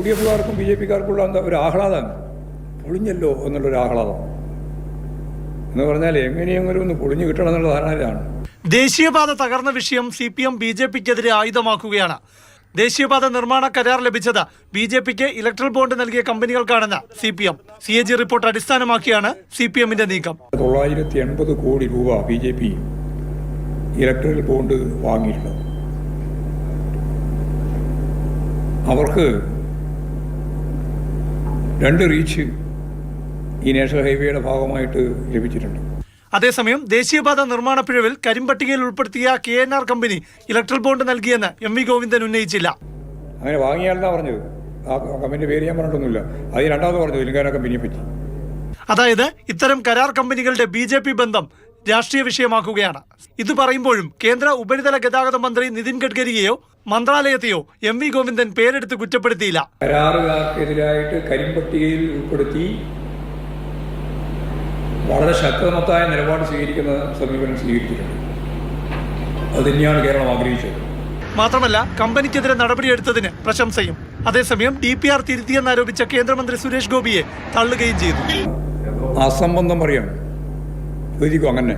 UDF-കാർക്കും BJP-കാർക്കുള്ള എന്താ ഒരു ആഹ്ലാദമാണ്, പൊളിഞ്ഞല്ലോ എന്നുള്ളൊരു ആഹ്ലാദം എന്ന് പറഞ്ഞാൽ എങ്ങനെയെങ്കിലും ഒന്ന് പൊളിഞ്ഞു കിട്ടണം എന്നുള്ള ധാരണയിലാണ്. ദേശീയപാത തകർന്ന വിഷയം CPM BJP-ക്കെതിരെ ആയുധമാക്കുകയാണ്. ദേശീയപാത നിർമ്മാണ കരാർ ലഭിച്ചത് BJP-ക്ക് ഇലക്ട്രൽ ബോണ്ട് നൽകിയ കമ്പനികൾക്കാണെന്ന് CPM. CAG റിപ്പോർട്ട് അടിസ്ഥാനമാക്കിയാണ് CPM-ന്റെ നീക്കം. 980 കോടി രൂപ BJP ഇലക്ട്രൽ ബോണ്ട് വാങ്ങിയിട്ടുണ്ട്. അവർക്ക് 2 റീച്ച് ഈ നാഷണൽ ഹൈവേയുടെ ഭാഗമായിട്ട് ലഭിച്ചിട്ടുണ്ട്. അതേസമയം ദേശീയപാത നിർമ്മാണ പിഴവിൽ കരിമ്പട്ടികയിൽ ഉൾപ്പെടുത്തിയ KNR കമ്പനി ഇലക്ട്രൽ ബോണ്ട് നൽകിയെന്ന് MV ഗോവിന്ദൻ ഉന്നയിച്ചില്ല. അങ്ങനെ വാങ്ങിയാലെന്നാ പറഞ്ഞത്, ആ കമ്പനിയുടെ പേര് ഞാൻ പറഞ്ഞിട്ടൊന്നുമില്ല. അത് രണ്ടാമത് പറഞ്ഞു തെലുങ്കാന കമ്പനിയെ പറ്റി. അതായത് ഇത്തരം കരാർ കമ്പനികളുടെ BJP ബന്ധം രാഷ്ട്രീയ വിഷയമാക്കുകയാണ്. ഇത് പറയുമ്പോഴും കേന്ദ്ര ഉപരിതല ഗതാഗത മന്ത്രി നിതിൻ ഗഡ്കരിയെയോ മന്ത്രാലയത്തെയോ MV ഗോവിന്ദൻ പേരെടുത്ത് കുറ്റപ്പെടുത്തിയില്ല. കരാറുകാർക്കെതിരായിട്ട് കരിമ്പട്ടികയിൽ ഉൾപ്പെടുത്തി വളരെ ശക്തമത്തായ നിലപാട് സ്വീകരിക്കുന്ന സമീപനം സ്വീകരിച്ചിട്ടുണ്ട്. അത് തന്നെയാണ് കേരളം ആഗ്രഹിച്ചത്. മാത്രമല്ല കമ്പനിക്കെതിരെ നടപടിയെടുത്തതിന് പ്രശംസയും. അതേസമയം DPR തിരുത്തിയെന്നാരോപിച്ച കേന്ദ്രമന്ത്രി സുരേഷ് ഗോപിയെ തള്ളുകയും ചെയ്തു. അസംബന്ധം പറയാണ് അങ്ങനെ.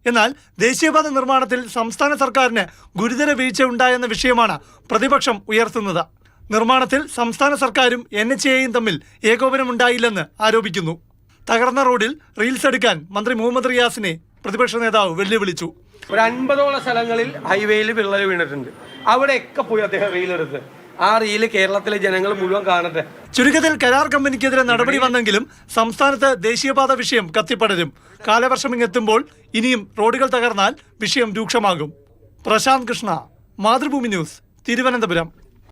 എന്നാൽ ദേശീയപാത നിർമ്മാണത്തിൽ സംസ്ഥാന സർക്കാരിന് ഗുരുതര വീഴ്ച ഉണ്ടായെന്ന വിഷയമാണ് പ്രതിപക്ഷം ഉയർത്തുന്നത്. നിർമ്മാണത്തിൽ സംസ്ഥാന സർക്കാരും NHAയും തമ്മിൽ ഏകോപനമുണ്ടായില്ലെന്ന് ആരോപിക്കുന്നു. തകർന്ന റോഡിൽ റീൽസ് എടുക്കാൻ മന്ത്രി മുഹമ്മദ് റിയാസിനെ പ്രതിപക്ഷ നേതാവ് വെല്ലുവിളിച്ചു. ഒരു 50ഓളം സ്ഥലങ്ങളിൽ ഹൈവേയിൽ വിള്ളൽ വീണിട്ടുണ്ട്. അവിടെയൊക്കെ പോയി അദ്ദേഹം റീലെടുത്ത് ആ റീല് കേരളത്തിലെ ജനങ്ങൾ മുഴുവൻ കാണട്ടെ. ചുരുക്കത്തിൽ കരാർ കമ്പനിക്കെതിരെ നടപടി വന്നെങ്കിലും സംസ്ഥാനത്ത് ദേശീയപാത വിഷയം കത്തിപ്പടരും. കാലവർഷം ഇങ്ങെത്തുമ്പോൾ ഇനിയും റോഡുകൾ തകർന്നാൽ വിഷയം രൂക്ഷമാകും. പ്രശാന്ത് കൃഷ്ണ, മാതൃഭൂമി ന്യൂസ്, തിരുവനന്തപുരം.